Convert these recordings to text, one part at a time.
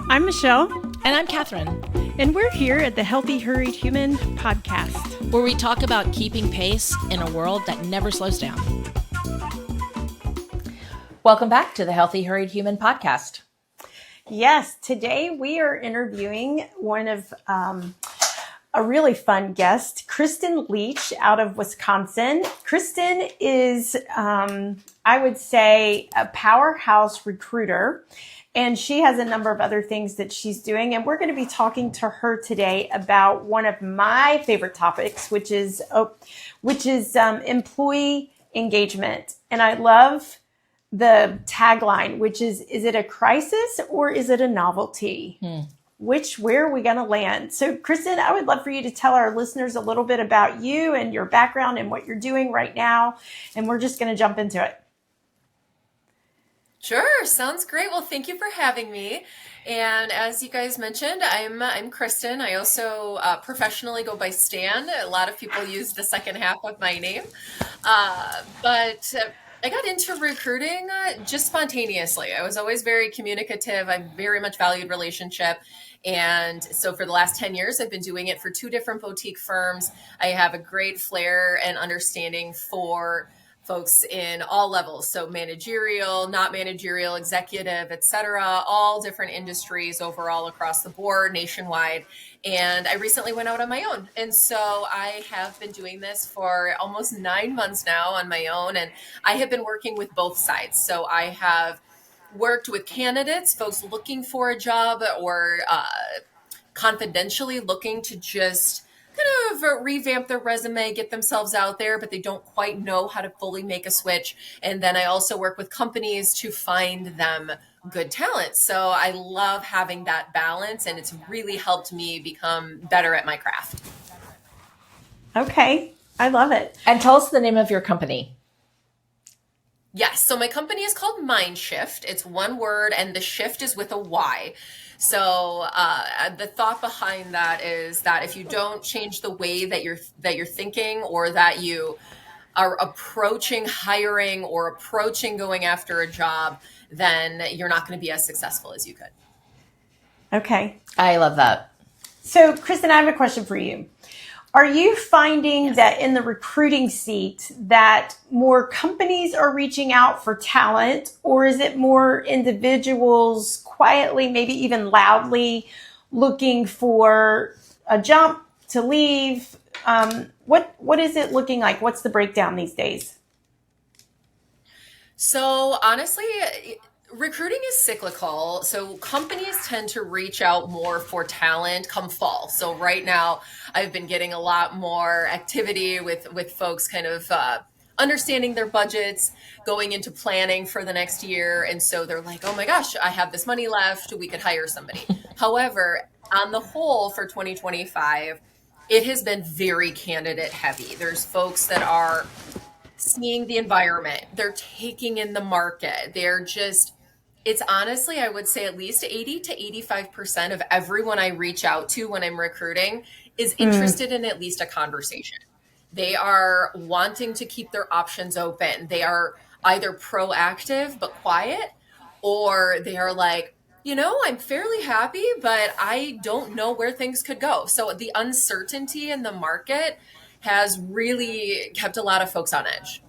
I'm Michelle, And I'm Katherine, and we're here at the Healthy Hurried Human podcast, where we talk about keeping pace in a world that never slows down. Welcome back to the Healthy Hurried Human podcast. Yes, today we are interviewing one of a really fun guest, Kristan Leach out of Wisconsin. Kristan is, I would say, a powerhouse recruiter. And she has a number of other things that she's doing. And we're going to be talking to her today about one of my favorite topics, which is employee engagement. And I love the tagline, which is it a crisis or is it a novelty? Where are we going to land? So, Kristan, I would love for you to tell our listeners a little bit about you and your background and what you're doing right now. And we're just going to jump into it. Sure, sounds great. Well, thank you for having me. And as you guys mentioned, I'm Kristan. I also professionally go by Stan. A lot of people use the second half of my name. But I got into recruiting just spontaneously. I was always very communicative. I very much valued relationship. And so for the last 10 years, I've been doing it for 2 different boutique firms. I have a great flair and understanding for folks in all levels. So managerial, not managerial, executive, et cetera, all different industries overall across the board nationwide. And I recently went out on my own. And so I have been doing this for almost 9 months now on my own. And I have been working with both sides. So I have worked with candidates, folks looking for a job or confidentially looking to just kind of revamp their resume, get themselves out there, but they don't quite know how to fully make a switch. And then I also work with companies to find them good talent. So I love having that balance, and it's really helped me become better at my craft. Okay, I love it. And tell us the name of your company. Yes. So my company is called Mind Shyft. It's one word, and the shift is with a Y. So the thought behind that is that if you don't change the way that you're thinking, or that you are approaching hiring or approaching going after a job, then you're not going to be as successful as you could. Okay. I love that. So, Kristan, I have a question for you. Are you finding that in the recruiting seat that more companies are reaching out for talent, or is it more individuals quietly, maybe even loudly, looking for a jump to leave? What is it looking like? What's the breakdown these days? So honestly, recruiting is cyclical. So companies tend to reach out more for talent come fall. So right now, I've been getting a lot more activity with folks kind of understanding their budgets, going into planning for the next year. And so they're like, oh my gosh, I have this money left. We could hire somebody. However, on the whole for 2025, it has been very candidate heavy. There's folks that are seeing the environment, they're taking in the market. It's honestly, I would say at least 80 to 85% of everyone I reach out to when I'm recruiting is interested in at least a conversation. They are wanting to keep their options open. They are either proactive but quiet, or they are like, I'm fairly happy, but I don't know where things could go. So the uncertainty in the market has really kept a lot of folks on edge.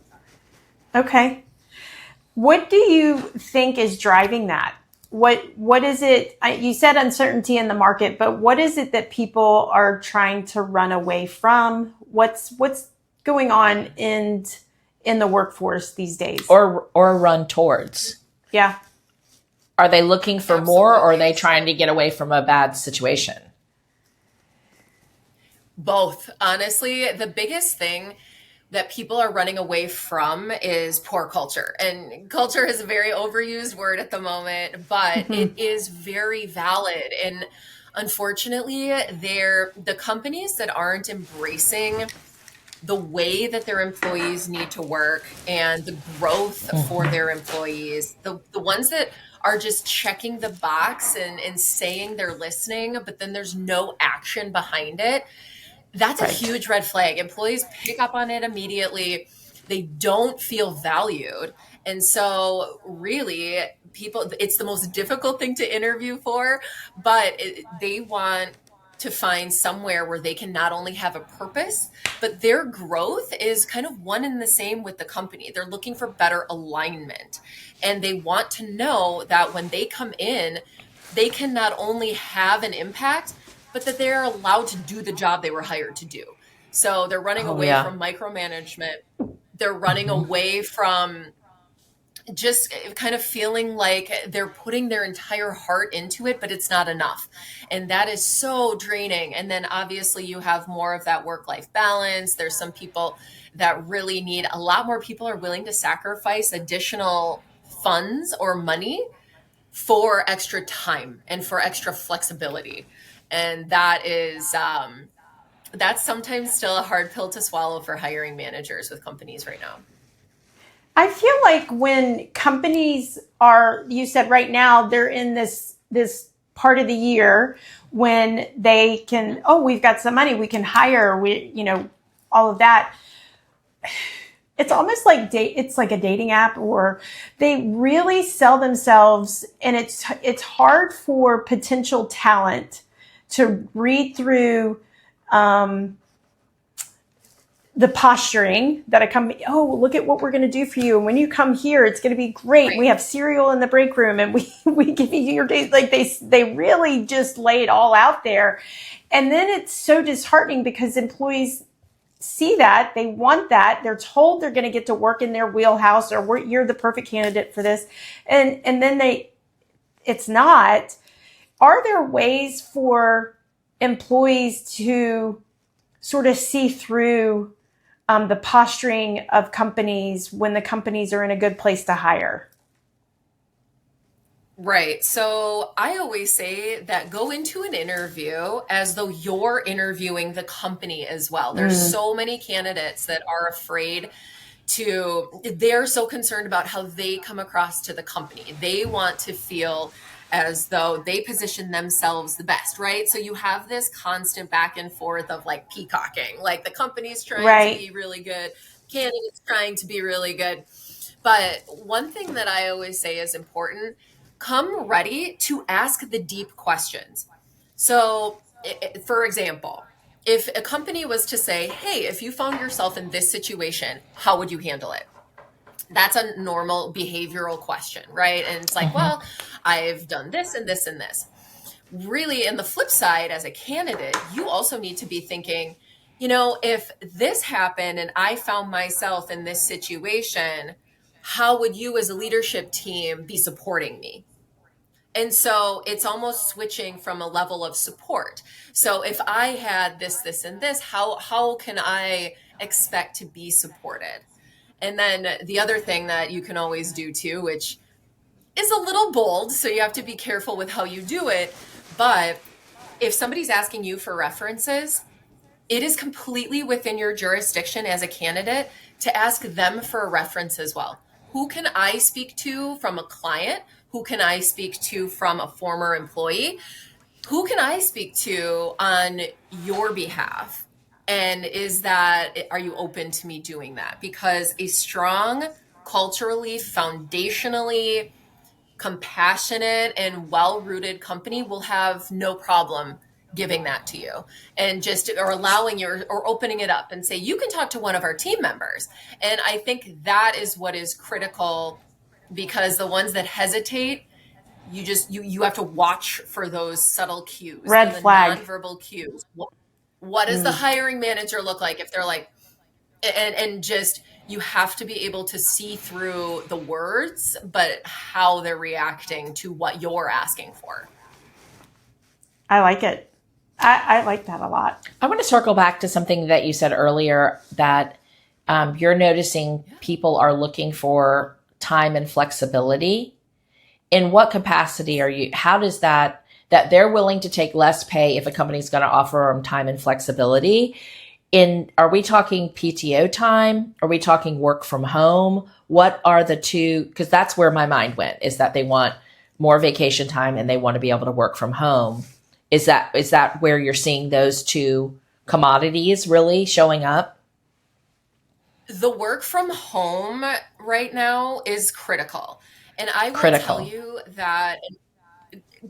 Okay. What do you think is driving that? What is it? You said uncertainty in the market, but what is it that people are trying to run away from? What's going on in the workforce these days? Or run towards. Yeah. Are they looking for Absolutely. more, or are they trying to get away from a bad situation? Both. Honestly, the biggest thing that people are running away from is poor culture. And culture is a very overused word at the moment, but it is very valid. And unfortunately, the companies that aren't embracing the way that their employees need to work and the growth for their employees, the ones that are just checking the box and saying they're listening, but then there's no action behind it, that's a huge red flag. Employees pick up on it immediately. They don't feel valued. And so really people, it's the most difficult thing to interview for, but they want to find somewhere where they can not only have a purpose, but their growth is kind of one and the same with the company. They're looking for better alignment, and they want to know that when they come in, they can not only have an impact, but that they're allowed to do the job they were hired to do. So they're running away from micromanagement. They're running away from just kind of feeling like they're putting their entire heart into it, but it's not enough. And that is so draining. And then obviously you have more of that work-life balance. There's some people that really need, a lot more people are willing to sacrifice additional funds or money for extra time and for extra flexibility. And that is, that's sometimes still a hard pill to swallow for hiring managers with companies right now. I feel like when companies are, you said right now, they're in this part of the year when they can, oh, we've got some money, we can hire, all of that. It's almost like it's like a dating app, or they really sell themselves, and it's hard for potential talent to read through the posturing that a company, oh, look at what we're going to do for you. And when you come here, it's going to be great. Right. We have cereal in the break room, and we give you your days. Like they really just lay it all out there. And then it's so disheartening because employees see that, they want that. They're told they're going to get to work in their wheelhouse, or you're the perfect candidate for this. And then it's not. Are there ways for employees to sort of see through the posturing of companies when the companies are in a good place to hire? Right. So I always say that go into an interview as though you're interviewing the company as well. There's so many candidates that are afraid they're so concerned about how they come across to the company. They want to feel as though they position themselves the best, right? So you have this constant back and forth of like peacocking, like the company's trying to be really good, candidates trying to be really good. But one thing that I always say is important, come ready to ask the deep questions. So for example, if a company was to say, hey, if you found yourself in this situation, how would you handle it? That's a normal behavioral question, right? And it's like, well, I've done this and this and this. Really, in the flip side, as a candidate, you also need to be thinking, if this happened and I found myself in this situation, how would you as a leadership team be supporting me? And so it's almost switching from a level of support. So if I had this, this, and this, how can I expect to be supported? And then the other thing that you can always do too, which is a little bold, so you have to be careful with how you do it. But if somebody's asking you for references, it is completely within your jurisdiction as a candidate to ask them for a reference as well. Who can I speak to from a client? Who can I speak to from a former employee? Who can I speak to on your behalf? And are you open to me doing that? Because a strong, culturally, foundationally, compassionate, and well-rooted company will have no problem giving that to you, and or allowing or opening it up and say, you can talk to one of our team members. And I think that is what is critical, because the ones that hesitate, you have to watch for those subtle cues, red flag, nonverbal cues. What does the hiring manager look like if they're like, and just, you have to be able to see through the words, but how they're reacting to what you're asking for. I like it. I like that a lot. I want to circle back to something that you said earlier, that you're noticing people are looking for time and flexibility. In what capacity how does that they're willing to take less pay if a company's going to offer them time and flexibility? Are we talking PTO time? Are we talking work from home? What are the two? Because that's where my mind went, is that they want more vacation time and they want to be able to work from home. Is that where you're seeing those two commodities really showing up? The work from home right now is critical. And I will tell you that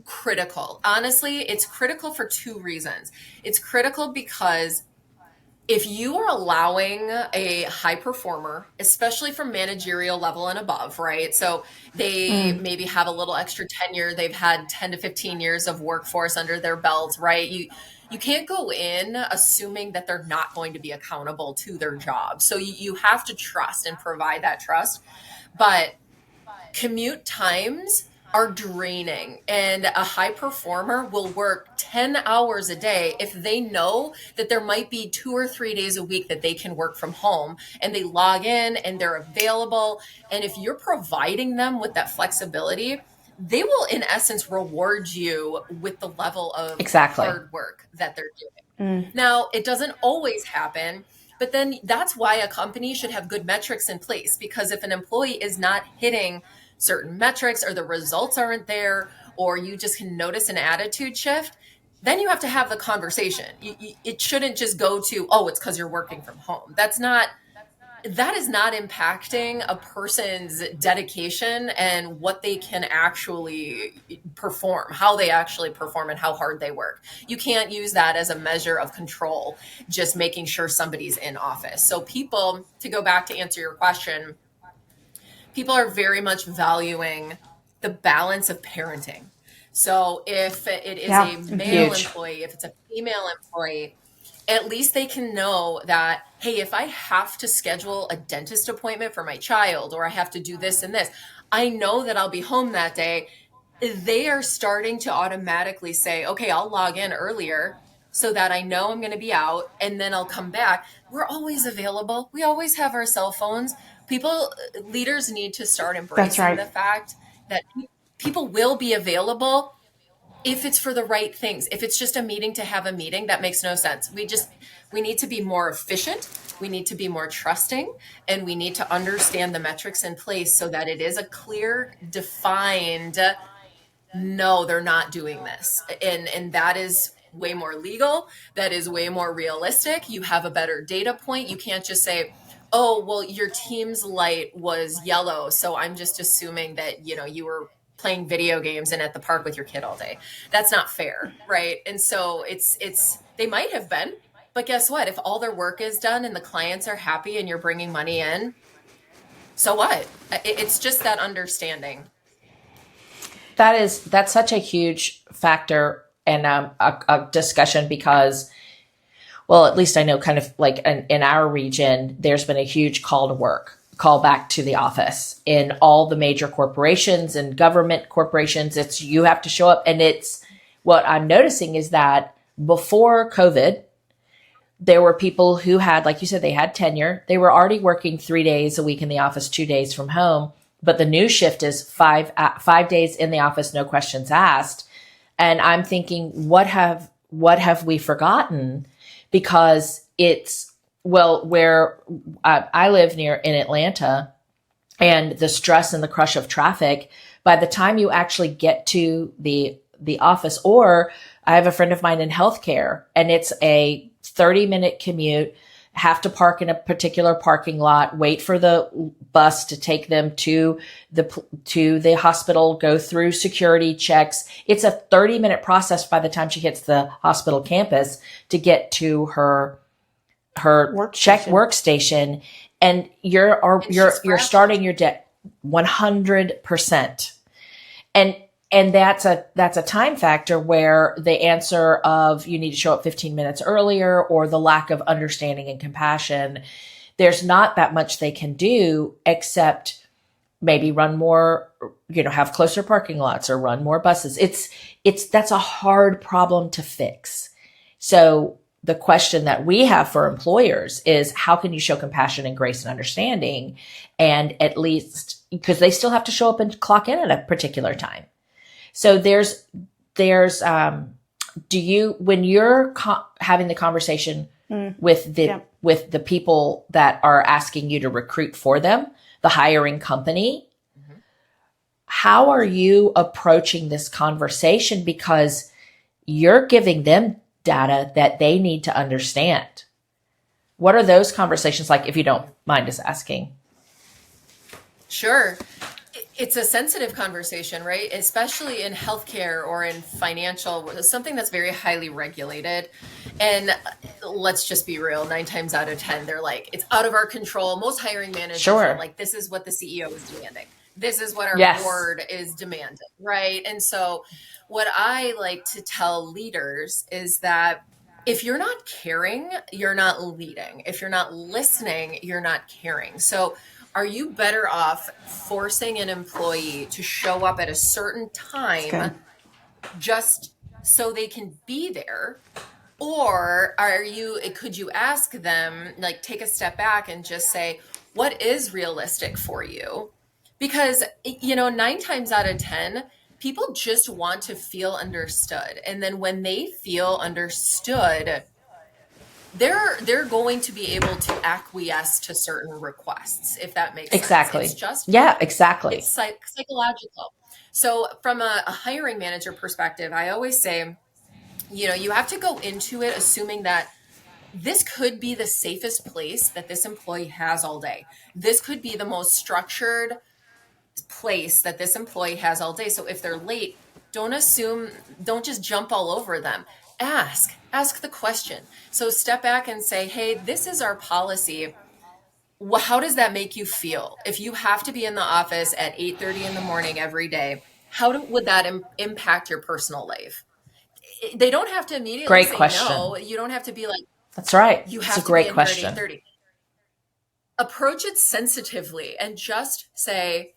critical. Honestly, it's critical for two reasons. It's critical because if you are allowing a high performer, especially from managerial level and above, right? So they maybe have a little extra tenure. They've had 10 to 15 years of workforce under their belt, right? You can't go in assuming that they're not going to be accountable to their job. So you have to trust and provide that trust. But commute times are draining, and a high performer will work 10 hours a day if they know that there might be 2 or 3 days a week that they can work from home, and they log in and they're available. And if you're providing them with that flexibility, they will in essence reward you with the level of hard work that they're doing. Now, it doesn't always happen, but then that's why a company should have good metrics in place, because if an employee is not hitting certain metrics, or the results aren't there, or you just can notice an attitude shift, then you have to have the conversation. It shouldn't just go to, oh, it's because you're working from home. That is not impacting a person's dedication and what they can actually perform, how they actually perform, and how hard they work. You can't use that as a measure of control, just making sure somebody's in office. So people, to go back to answer your question, people are very much valuing the balance of parenting. So if it is a male employee, if it's a female employee, at least they can know that, hey, if I have to schedule a dentist appointment for my child, or I have to do this and this, I know that I'll be home that day. They are starting to automatically say, okay, I'll log in earlier so that I know I'm going to be out, and then I'll come back. We're always available. We always have our cell phones. Leaders need to start embracing the fact that people will be available if it's for the right things. If it's just a meeting to have a meeting, that makes no sense. We need to be more efficient. We need to be more trusting, and we need to understand the metrics in place so that it is a clear, defined, no, they're not doing this. And that is way more legal. That is way more realistic. You have a better data point. You can't just say, oh, well, your team's light was yellow, so I'm just assuming that, you were playing video games and at the park with your kid all day. That's not fair, right? And so they might have been, but guess what? If all their work is done and the clients are happy and you're bringing money in, so what? It's just that understanding. That's such a huge factor and a discussion, because, well, at least I know kind of like in our region, there's been a huge call back to the office in all the major corporations and government corporations. It's, you have to show up. And it's, what I'm noticing is that before COVID, there were people who had, like you said, they had tenure. They were already working 3 days a week in the office, 2 days from home. But the new shift is 5 days in the office, no questions asked. And I'm thinking, what have we forgotten? Because it's, well, where I live in Atlanta, and the stress and the crush of traffic, by the time you actually get to the office, or I have a friend of mine in healthcare, and it's a 30-minute commute, have to park in a particular parking lot, wait for the bus to take them to the hospital, go through security checks. It's a 30-minute process by the time she hits the hospital campus to get to her workstation. And you're starting your day 100%. And that's a time factor where the answer of you need to show up 15 minutes earlier, or the lack of understanding and compassion, there's not that much they can do except maybe run more, have closer parking lots or run more buses. That's a hard problem to fix. So the question that we have for employers is, how can you show compassion and grace and understanding? And at least, because they still have to show up and clock in at a particular time. So when you're having the conversation with the people that are asking you to recruit for them, the hiring company, how are you approaching this conversation? Because you're giving them data that they need to understand. What are those conversations like, if you don't mind us asking? Sure. It's a sensitive conversation, right? Especially in healthcare or in financial, something that's very highly regulated. And let's just be real, 9 times out of 10, they're like, it's out of our control. Most hiring managers are Sure. like, this is what the CEO is demanding. This is what our Yes. board is demanding, right? And so what I like to tell leaders is that if you're not caring, you're not leading. If you're not listening, you're not caring. So are you better off forcing an employee to show up at a certain time just so they can be there? Or could you ask them, like, take a step back and just say, what is realistic for you? Because, 9 times out of 10, people just want to feel understood. And then when they feel understood, they're going to be able to acquiesce to certain requests, if that makes Exactly. sense. It's just exactly. It's psychological. So from a hiring manager perspective, I always say, you have to go into it assuming that this could be the safest place that this employee has all day. This could be the most structured place that this employee has all day. So if they're late, don't just jump all over them. Ask the question. So step back and say, hey, this is our policy. How does that make you feel? If you have to be in the office at 8:30 in the morning every day, would that impact your personal life? They don't have to immediately Great say question. no. You don't have to be like, that's right. You It's have a to great be in question. here at 8:30. Approach it sensitively and just say,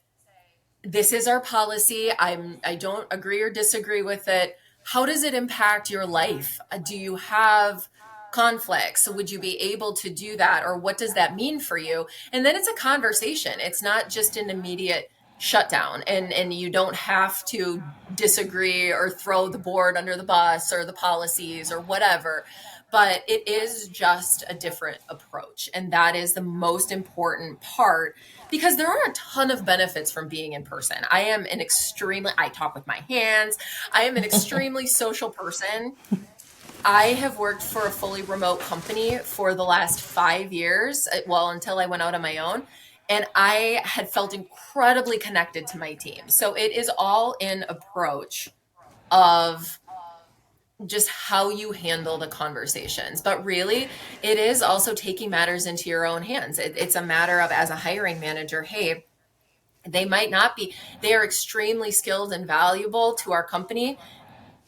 this is our policy. I don't agree or disagree with it. How does it impact your life? Do you have conflicts? Would you be able to do that? Or what does that mean for you? And then it's a conversation. It's not just an immediate shutdown, and you don't have to disagree or throw the board under the bus or the policies or whatever. But it is just a different approach. And that is the most important part, because there are a ton of benefits from being in person. I talk with my hands. I am an extremely social person. I have worked for a fully remote company for the last 5 years, well, until I went out on my own. And I had felt incredibly connected to my team. So it is all in approach of just how you handle the conversations. But really, it is also taking matters into your own hands. It's a matter of, as a hiring manager, hey, they are extremely skilled and valuable to our company.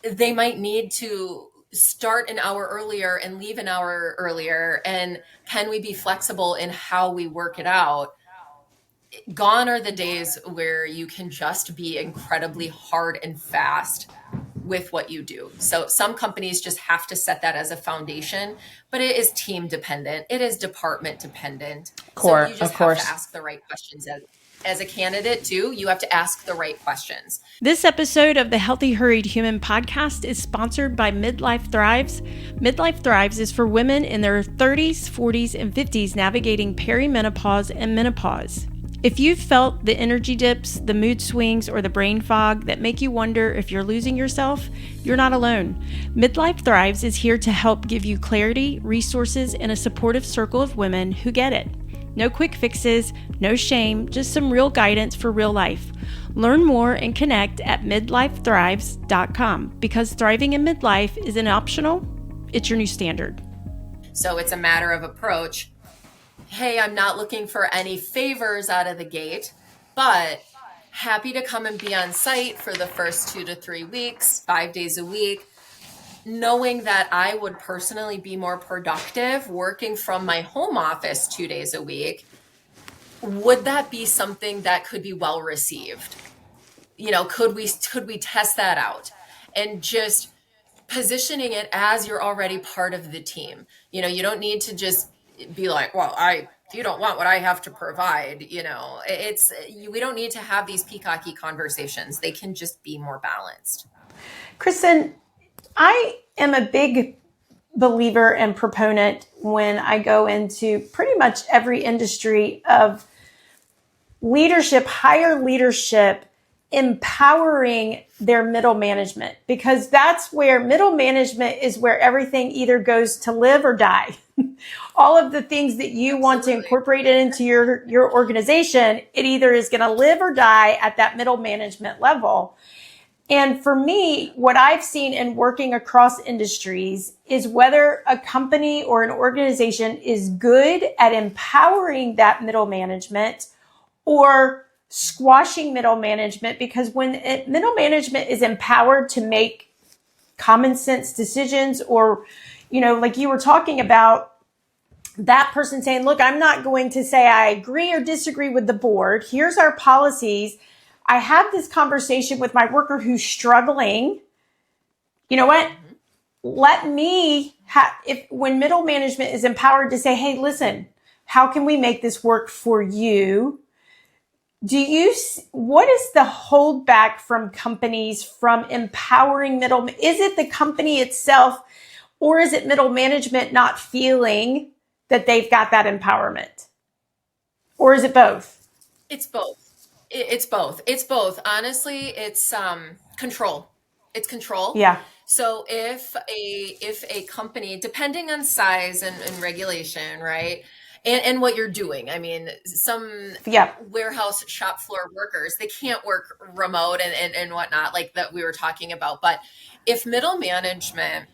They might need to start an hour earlier and leave an hour earlier. And can we be flexible in how we work it out? Gone are the days where you can just be incredibly hard and fast with what you do. So some companies just have to set that as a foundation, but it is team dependent. It is department dependent. So you just have to ask the right questions. As a candidate too, you have to ask the right questions. This episode of the Healthy Hurried Human podcast is sponsored by Midlife Thrives. Midlife Thrives is for women in their 30s, 40s, and 50s navigating perimenopause and menopause. If you've felt the energy dips, the mood swings, or the brain fog that make you wonder if you're losing yourself, you're not alone. Midlife Thrives is here to help give you clarity, resources, and a supportive circle of women who get it. No quick fixes, no shame, just some real guidance for real life. Learn more and connect at midlifethrives.com, because thriving in midlife isn't optional, it's your new standard. So it's a matter of approach. Hey, I'm not looking for any favors out of the gate, but happy to come and be on site for the first 2 to 3 weeks, 5 days a week, knowing that I would personally be more productive working from my home office 2 days a week. Would that be something that could be well received? Could we test that out? And just positioning it as you're already part of the team. You don't need to just be like, well, you don't want what I have to provide. We don't need to have these peacocky conversations. They can just be more balanced. Kristan, I am a big believer and proponent when I go into pretty much every industry of leadership, higher leadership empowering their middle management, because that's where middle management is where everything either goes to live or die. All of the things that you want to incorporate it into your organization, it either is going to live or die at that middle management level. And for me, what I've seen in working across industries is whether a company or an organization is good at empowering that middle management or squashing middle management, because when middle management is empowered to make common sense decisions, or, like you were talking about, that person saying, look, I'm not going to say I agree or disagree with the board. Here's our policies. I have this conversation with my worker who's struggling. You know what? Let me when middle management is empowered to say, hey, listen, how can we make this work for you? What is the holdback from companies from empowering middle? Is it the company itself, or is it middle management not feeling that they've got that empowerment? Or is it both? It's both. It's both. It's both. Honestly, it's control. It's control. Yeah. So if a company, depending on size and regulation, right? And what you're doing. I mean, some warehouse shop floor workers, they can't work remote and whatnot, like that we were talking about. But if middle management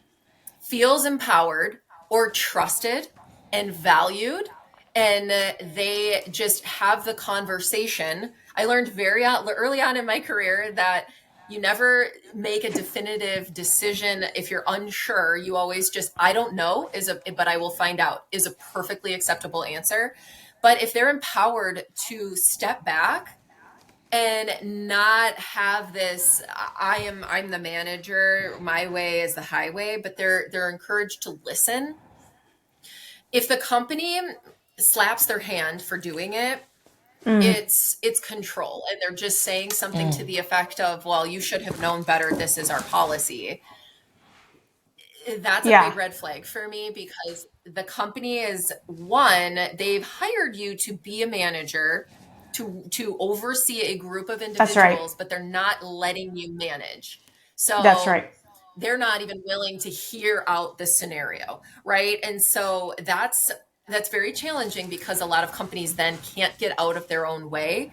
feels empowered or trusted and valued, and they just have the conversation. I learned very early on in my career that you never make a definitive decision if you're unsure. You always just, I don't know, but I will find out, is a perfectly acceptable answer. But if they're empowered to step back and not have this, I'm the manager, my way is the highway, but they're encouraged to listen. If the company slaps their hand for doing it, it's control, and they're just saying something to the effect of, well, you should have known better, this is our policy. That's a big red flag for me, because the company is, one, they've hired you to be a manager, to oversee a group of individuals, but they're not letting you manage. So that's right. They're not even willing to hear out the scenario, right? And so that's very challenging, because a lot of companies then can't get out of their own way,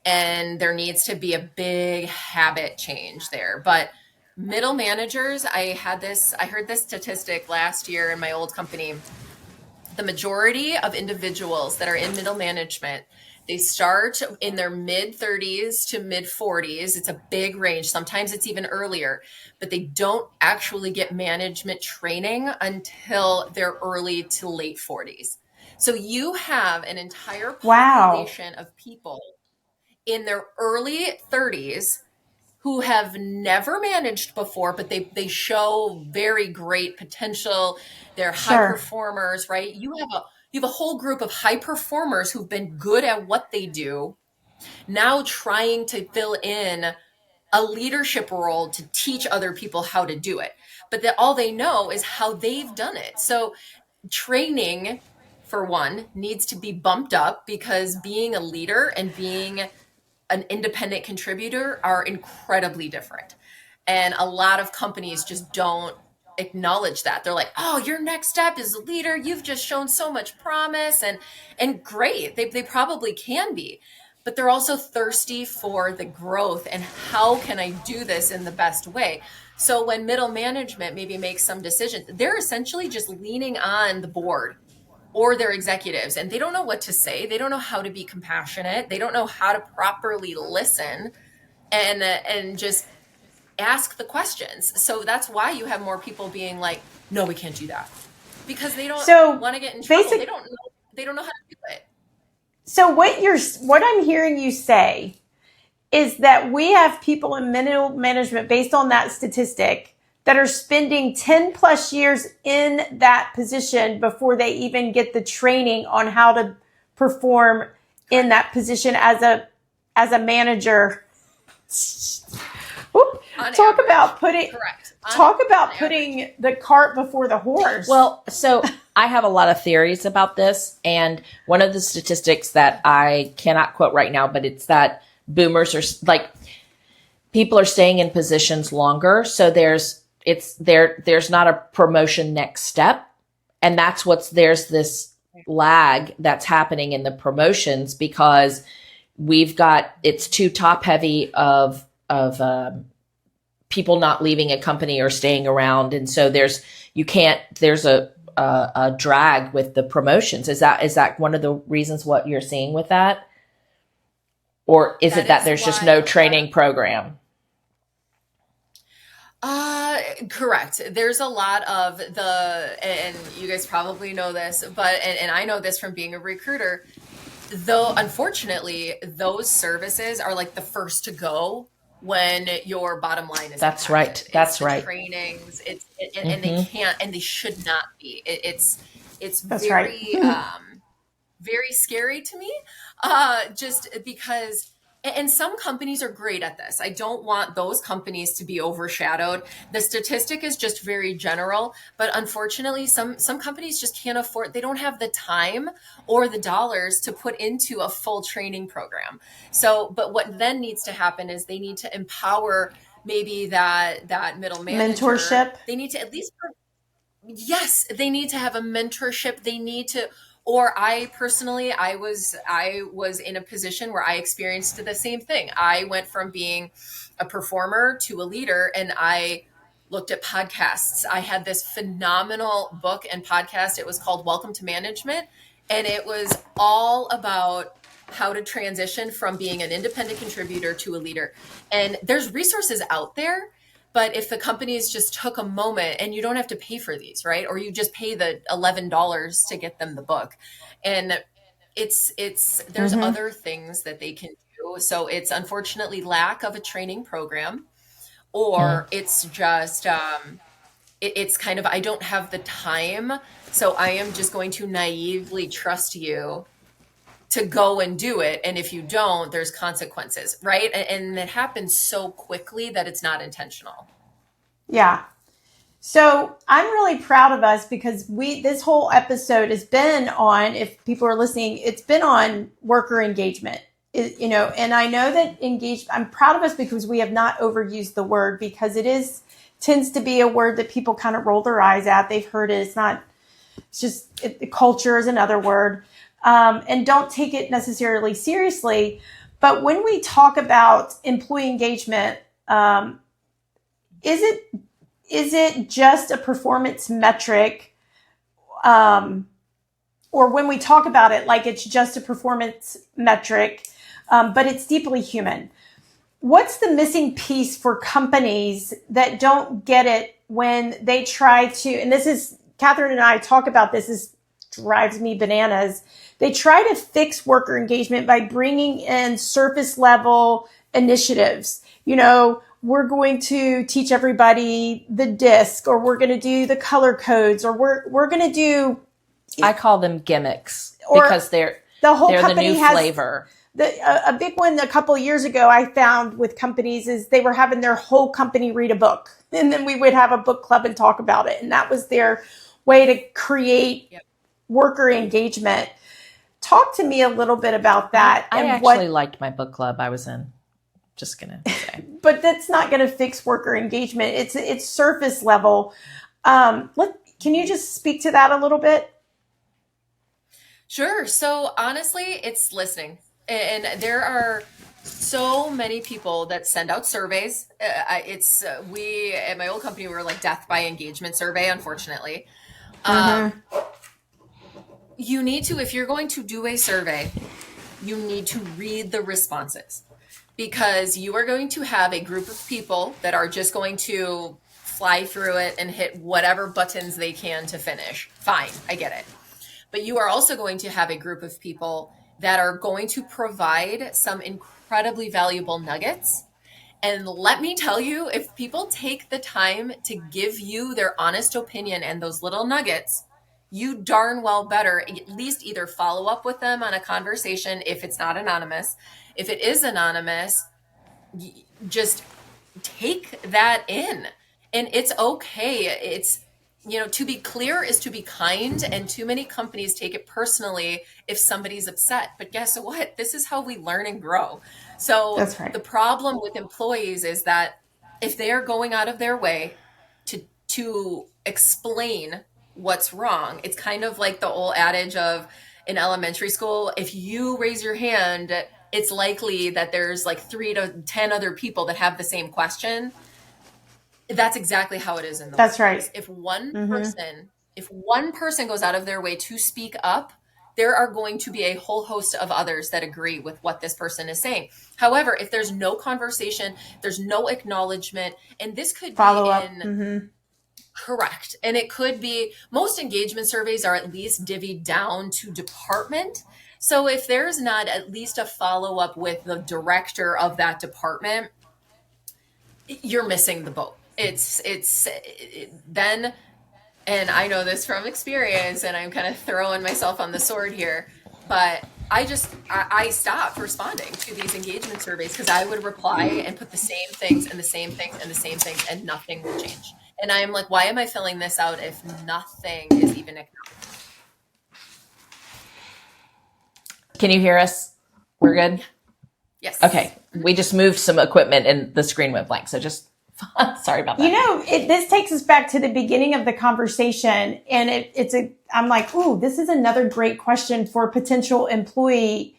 and there needs to be a big habit change there. But middle managers, I heard this statistic last year in my old company. The majority of individuals that are in middle management, they start in their mid 30s to mid 40s. It's a big range. Sometimes it's even earlier, but they don't actually get management training until their early to late 40s. So you have an entire population of people in their early 30s who have never managed before, but they show very great potential. They're high performers, right? You have a whole group of high performers who've been good at what they do, now trying to fill in a leadership role to teach other people how to do it. But all they know is how they've done it. So training, for one, needs to be bumped up, because being a leader and being an independent contributor are incredibly different. And a lot of companies just don't acknowledge that. They're like, oh, your next step is a leader. You've just shown so much promise, and great. They probably can be, but they're also thirsty for the growth and how can I do this in the best way? So when middle management maybe makes some decisions, they're essentially just leaning on the board or their executives, and they don't know what to say. They don't know how to be compassionate. They don't know how to properly listen and just ask the questions. So that's why you have more people being like, no, we can't do that, because they don't want to get in trouble. They don't know how to do it. So what I'm hearing you say is that we have people in middle management, based on that statistic, that are spending 10 plus years in that position before they even get the training on how to perform in that position as a manager. Talk about putting the cart before the horse. Well, so I have a lot of theories about this, and one of the statistics that I cannot quote right now, but it's that boomers are like, people are staying in positions longer. So there's not a promotion next step. And there's this lag that's happening in the promotions because it's too top heavy of people not leaving a company or staying around. And so there's a drag with the promotions. Is that one of the reasons what you're seeing with that? Or is it that there's just no training program? Correct. There's a lot of and you guys probably know this, and I know this from being a recruiter, though, unfortunately, those services are like the first to go when your bottom line is That's impacted. right. That's the right. Trainings, and they can't, and they should not be. It's That's very, right. very scary to me, just because. And some companies are great at this. I don't want those companies to be overshadowed. The statistic is just very general, but unfortunately, some companies just can't afford, they don't have the time or the dollars to put into a full training program. So, but what then needs to happen is they need to empower maybe that middle manager. Mentorship. They need to at least, yes, they need to have a mentorship. They need to, or I personally, I was in a position where I experienced the same thing. I went from being a performer to a leader, and I looked at podcasts. I had this phenomenal book and podcast. It was called Welcome to Management, and it was all about how to transition from being an independent contributor to a leader. And there's resources out there. But if the companies just took a moment, and you don't have to pay for these, right? Or you just pay the $11 to get them the book. And there's other things that they can do. So it's unfortunately lack of a training program, or it's just, it's kind of, I don't have the time. So I am just going to naively trust you to go and do it. And if you don't, there's consequences, right? And it happens so quickly that it's not intentional. Yeah. So I'm really proud of us because this whole episode has been on, if people are listening, it's been on worker engagement. And I know that I'm proud of us because we have not overused the word, because tends to be a word that people kind of roll their eyes at. They've heard it. Culture is another word. And don't take it necessarily seriously. But when we talk about employee engagement, is it just a performance metric? Or when we talk about it like it's just a performance metric, but it's deeply human. What's the missing piece for companies that don't get it when they try to, and this is, Katherine and I talk about this drives me bananas. They try to fix worker engagement by bringing in surface level initiatives. We're going to teach everybody the DISC, or we're going to do the color codes, or we're going to do. I call them gimmicks because they're the new flavor. A big one a couple of years ago I found with companies is they were having their whole company read a book, and then we would have a book club and talk about it. And that was their way to create worker engagement. Talk to me a little bit about that. I actually liked my book club I was in. Just going to say. But that's not going to fix worker engagement. It's surface level. Can you just speak to that a little bit? Sure. So honestly, it's listening. And there are so many people that send out surveys. We at my old company, we were like death by engagement survey, unfortunately. You need to, if you're going to do a survey, you need to read the responses, because you are going to have a group of people that are just going to fly through it and hit whatever buttons they can to finish. Fine, I get it. But you are also going to have a group of people that are going to provide some incredibly valuable nuggets. And let me tell you, if people take the time to give you their honest opinion and those little nuggets, you darn well better at least either follow up with them on a conversation if it's not anonymous. If it is anonymous, just take that in. And it's okay. to be clear is to be kind, and too many companies take it personally if somebody's upset. But guess what? This is how we learn and grow. So That's right. the problem with employees is that if they are going out of their way to explain what's wrong, it's kind of like the old adage of in elementary school, if you raise your hand, it's likely that there's like 3 to 10 other people that have the same question. That's exactly how it is in the That's workplace. right. If one person goes out of their way to speak up, there are going to be a whole host of others that agree with what this person is saying. However, if there's no conversation, there's no acknowledgement, and this could Follow be up. in correct. And it could be, most engagement surveys are at least divvied down to department. So if there's not at least a follow up with the director of that department, you're missing the boat. It's then, and I know this from experience, and I'm kind of throwing myself on the sword here, but I stopped responding to these engagement surveys because I would reply and put the same things and the same things and the same things, and nothing would change. And I'm like, why am I filling this out if nothing is even acknowledged? Can you hear us? We're good? Yes. Okay. We just moved some equipment and the screen went blank. So just sorry about that. This takes us back to the beginning of the conversation, and I'm like, ooh, this is another great question for potential employee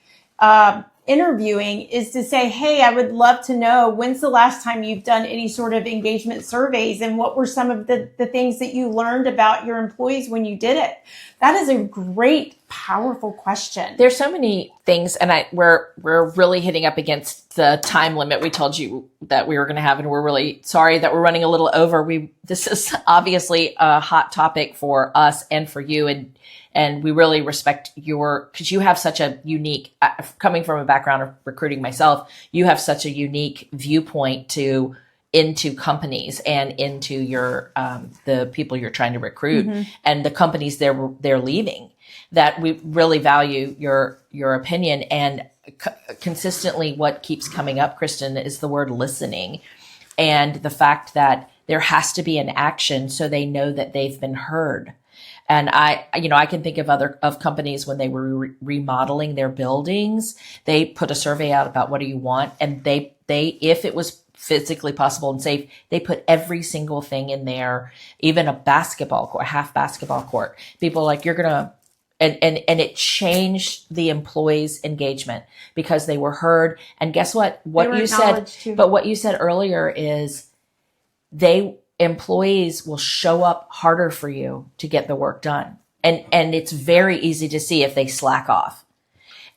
interviewing, is to say, hey, I would love to know, when's the last time you've done any sort of engagement surveys, and what were some of the things that you learned about your employees when you did it? That is a great, powerful question. There's so many things, and we're really hitting up against the time limit we told you that we were going to have, and we're really sorry that we're running a little over. This is obviously a hot topic for us and for you, and we really respect because you have such a unique, coming from a background of recruiting myself, you have such a unique viewpoint into companies and into your the people you're trying to recruit and the companies they're leaving, that we really value your opinion. And consistently what keeps coming up, Kristan, is the word listening, and the fact that there has to be an action so they know that they've been heard. And I can think of companies when they were remodeling their buildings, they put a survey out about what do you want, and they if it was physically possible and safe, they put every single thing in there, even a basketball court, half basketball court. People are like, you're gonna, and it changed the employees' engagement because they were heard. And guess what? What you said, but what you said earlier is employees will show up harder for you to get the work done. And it's very easy to see if they slack off.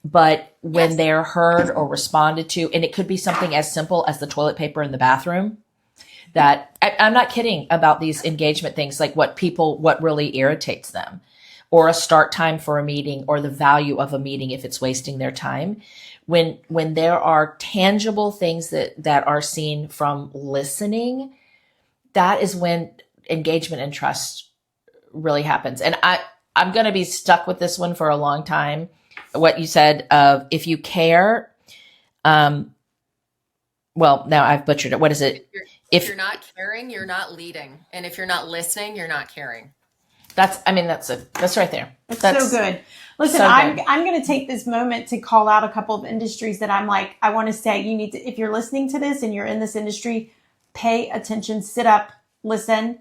But when they're heard or responded to, and it could be something as simple as the toilet paper in the bathroom, that I'm not kidding about these engagement things, like what really irritates them, or a start time for a meeting, or the value of a meeting if it's wasting their time. When there are tangible things that are seen from listening, that is when engagement and trust really happens. And I'm going to be stuck with this one for a long time. What you said of, if you care, well, now I've butchered it. What is it? If you're not caring, you're not leading. And if you're not listening, you're not caring. That's right there. That's so good. Listen, so I'm going to take this moment to call out a couple of industries that I'm like, I want to say, you need to, if you're listening to this and you're in this industry, pay attention, sit up, listen.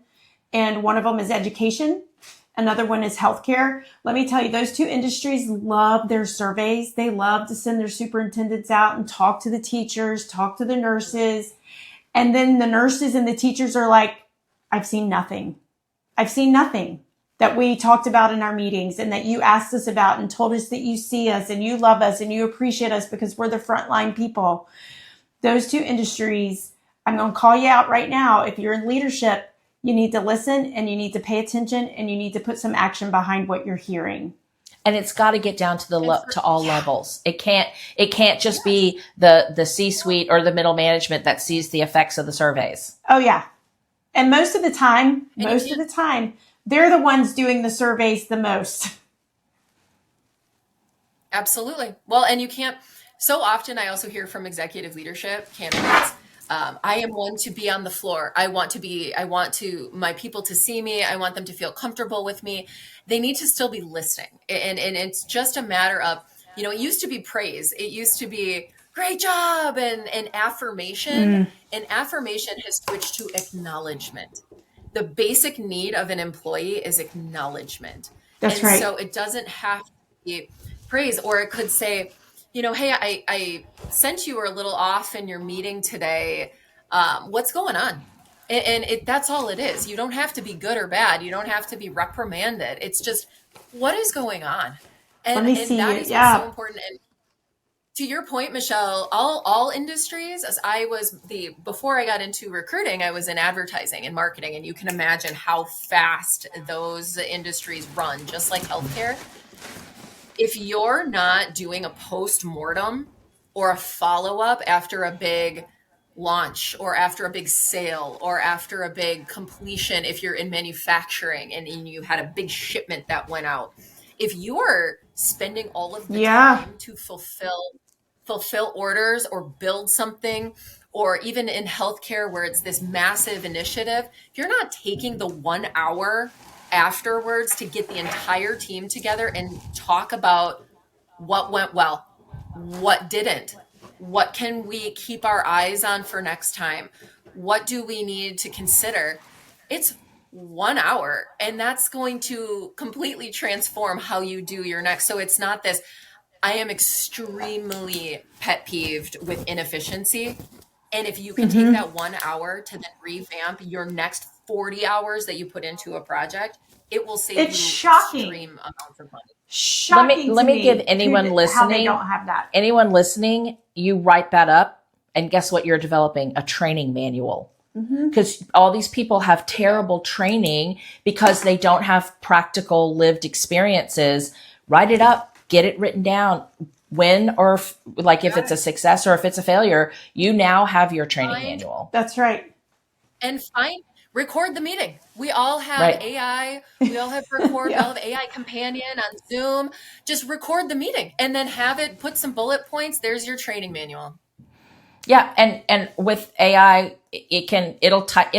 And one of them is education. Another one is healthcare. Let me tell you, those two industries love their surveys. They love to send their superintendents out and talk to the teachers, talk to the nurses. And then the nurses and the teachers are like, I've seen nothing. I've seen nothing that we talked about in our meetings and that you asked us about and told us that you see us and you love us and you appreciate us because we're the frontline people. Those two industries, I'm going to call you out right now. If you're in leadership, you need to listen and you need to pay attention and you need to put some action behind what you're hearing. And it's got to get down to to all levels. It can't just be the C-suite or the middle management that sees the effects of the surveys. Oh yeah. And most of the time, they're the ones doing the surveys the most. Absolutely. Well, and you can't, so often I also hear from executive leadership candidates, I am one to be on the floor. I want my people to see me. I want them to feel comfortable with me. They need to still be listening. And it's just a matter of, it used to be praise. It used to be great job and affirmation. And affirmation has switched to acknowledgement. The basic need of an employee is acknowledgement. That's right. So it doesn't have to be praise, or it could say, hey, I sent you were a little off in your meeting today. What's going on? And that's all it is. You don't have to be good or bad. You don't have to be reprimanded. It's just, what is going on? And that is what's so important. And to your point, Michelle, all industries, before I got into recruiting, I was in advertising and marketing, and you can imagine how fast those industries run, just like healthcare. If you're not doing a post-mortem or a follow-up after a big launch or after a big sale or after a big completion, if you're in manufacturing and you had a big shipment that went out, if you're spending all of the time to fulfill orders or build something, or even in healthcare where it's this massive initiative, if you're not taking the 1 hour afterwards to get the entire team together and talk about what went well, what didn't, what can we keep our eyes on for next time, what do we need to consider, it's 1 hour, and that's going to completely transform how you do your next. So it's not this, I am extremely pet peeved with inefficiency. And if you can take that 1 hour to then revamp your next 40 hours that you put into a project, it will save you extreme amounts of money. Shocking. Let me give anyone listening, how they don't have that. Anyone listening, you write that up, and guess what you're developing? A training manual. Because all these people have terrible training because they don't have practical lived experiences. Write it up, get it written down. When or if it's a success or if it's a failure, you now have your training manual. That's right. And record the meeting. We all have AI. We all have record. We all have AI companion on Zoom. Just record the meeting and then have it, put some bullet points. There's your training manual. Yeah. And with AI, it'll type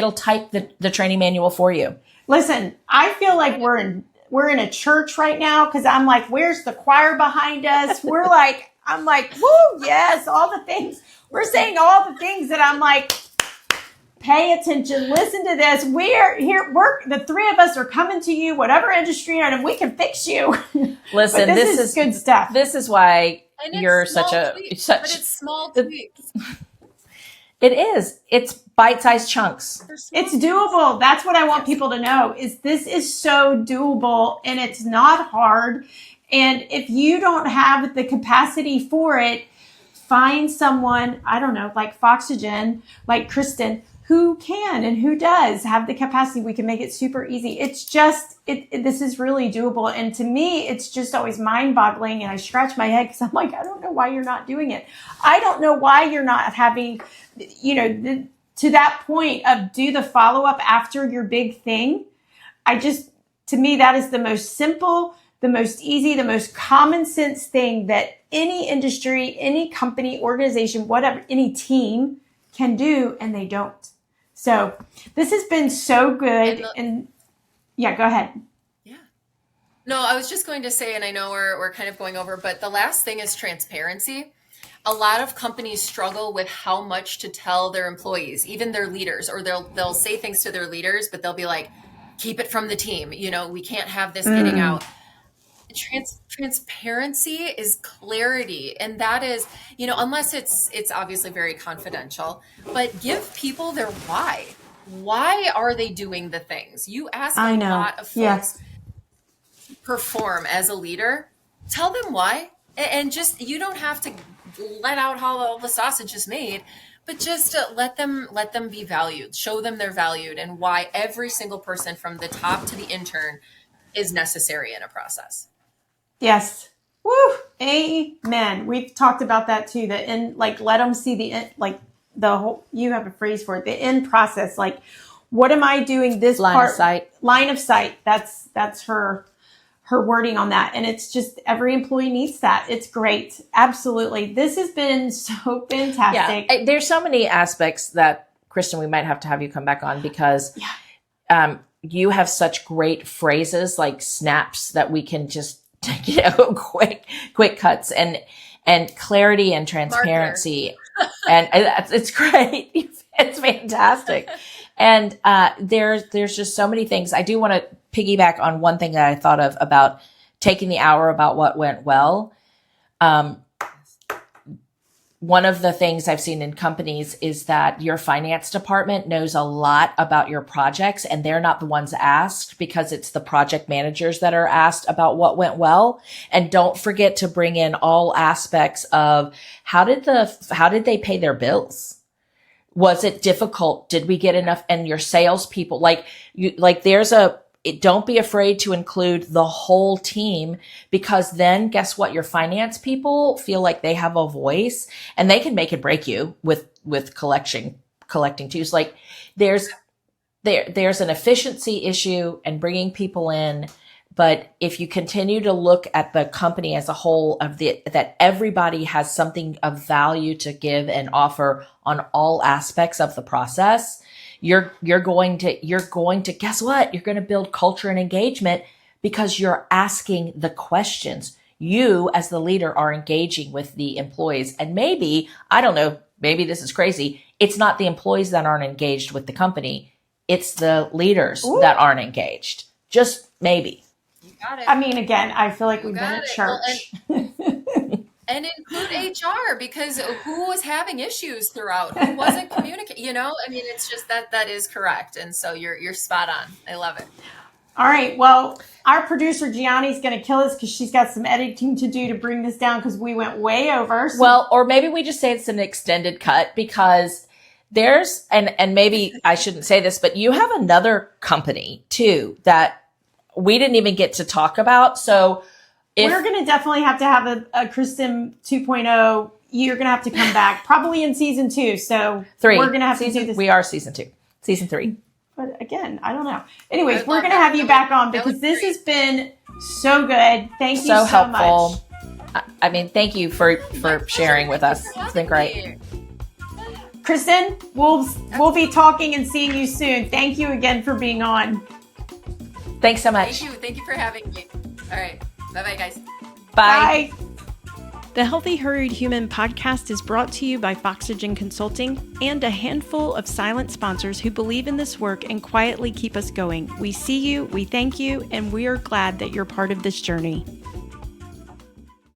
the training manual for you. Listen, I feel like we're in a church right now, because I'm like, where's the choir behind us? I'm like, whoo, yes, all the things. We're saying all the things that I'm like, pay attention, listen to this. We're here, the three of us are coming to you, whatever industry you're in, and we can fix you. Listen, this is good stuff. This is why you're but it's small tweaks. It is. It's bite-sized chunks. It's doable. That's what I want people to know, is this is so doable, and it's not hard. And if you don't have the capacity for it, find someone, I don't know, like Foxygen, like Kristan, who can and who does have the capacity. We can make it super easy. It's just, this is really doable. And to me, it's just always mind boggling. And I scratch my head because I'm like, I don't know why you're not doing it. I don't know why you're not having, to that point of do the follow up after your big thing. To me, that is the most simple, the most easy, the most common sense thing that any industry, any company, organization, whatever, any team can do, and they don't. So this has been so good. And yeah, go ahead. Yeah. No, I was just going to say, and I know we're kind of going over, but the last thing is transparency. A lot of companies struggle with how much to tell their employees, even their leaders, or they'll say things to their leaders, but they'll be like, keep it from the team. We can't have this getting out. Transparency is clarity. And that is, unless it's obviously very confidential, but give people their why. Why are they doing the things? You ask a lot of folks perform as a leader, tell them why. And just, you don't have to let out how all the sausage is made, but just let them be valued, show them they're valued, and why every single person from the top to the intern is necessary in a process. Yes. Woo. Amen. We've talked about that too. Let them see the end, the whole, you have a phrase for it, the end process. Like, what am I doing this line part? Of sight. Line of sight. That's her her wording on that. And it's just, every employee needs that. It's great. Absolutely. This has been so fantastic. Yeah, there's so many aspects that, Kristan, we might have to have you come back on because you have such great phrases like snaps that we can just, quick cuts and clarity and transparency. And it's great. It's fantastic. And there's just so many things. I do want to piggyback on one thing that I thought of about taking the hour about what went well. One of the things I've seen in companies is that your finance department knows a lot about your projects and they're not the ones asked because it's the project managers that are asked about what went well. And don't forget to bring in all aspects of how did they pay their bills? Was it difficult? Did we get enough? And your salespeople, don't be afraid to include the whole team because then guess what? Your finance people feel like they have a voice and they can make and break you with collecting too. So like there's an efficiency issue and bringing people in. But if you continue to look at the company as a whole that everybody has something of value to give and offer on all aspects of the process, you're going to guess what? You're going to build culture and engagement because you're asking the questions. You as the leader are engaging with the employees. And maybe, I don't know, maybe this is crazy. It's not the employees that aren't engaged with the company. It's the leaders that aren't engaged. Just maybe. You got it. I mean, again, I feel like we've been at church. Well, and include HR because who was having issues throughout? Who wasn't communicating? I mean, it's just that is correct. And so you're spot on. I love it. All right. Well, our producer Gianni's going to kill us because she's got some editing to do to bring this down because we went way over. So. Well, or maybe we just say it's an extended cut because there's, and maybe I shouldn't say this, but you have another company too that we didn't even get to talk about. So we're going to definitely have to have a Kristan 2.0. You're going to have to come back probably in season 2. So 3. We're going to have to do this. We are season 2, season 3. But again, I don't know. Anyways, we're going to have you back on because this has been so good. Thank you so helpful. much. I mean, thank you for sharing with us. It's been great. Kristan, we'll be talking and seeing you soon. Thank you again for being on. Thanks so much. Thank you for having me. All right. Bye-bye, guys. Bye. The Healthy Hurried Human podcast is brought to you by Foxygen Consulting and a handful of silent sponsors who believe in this work and quietly keep us going. We see you, we thank you, and we are glad that you're part of this journey.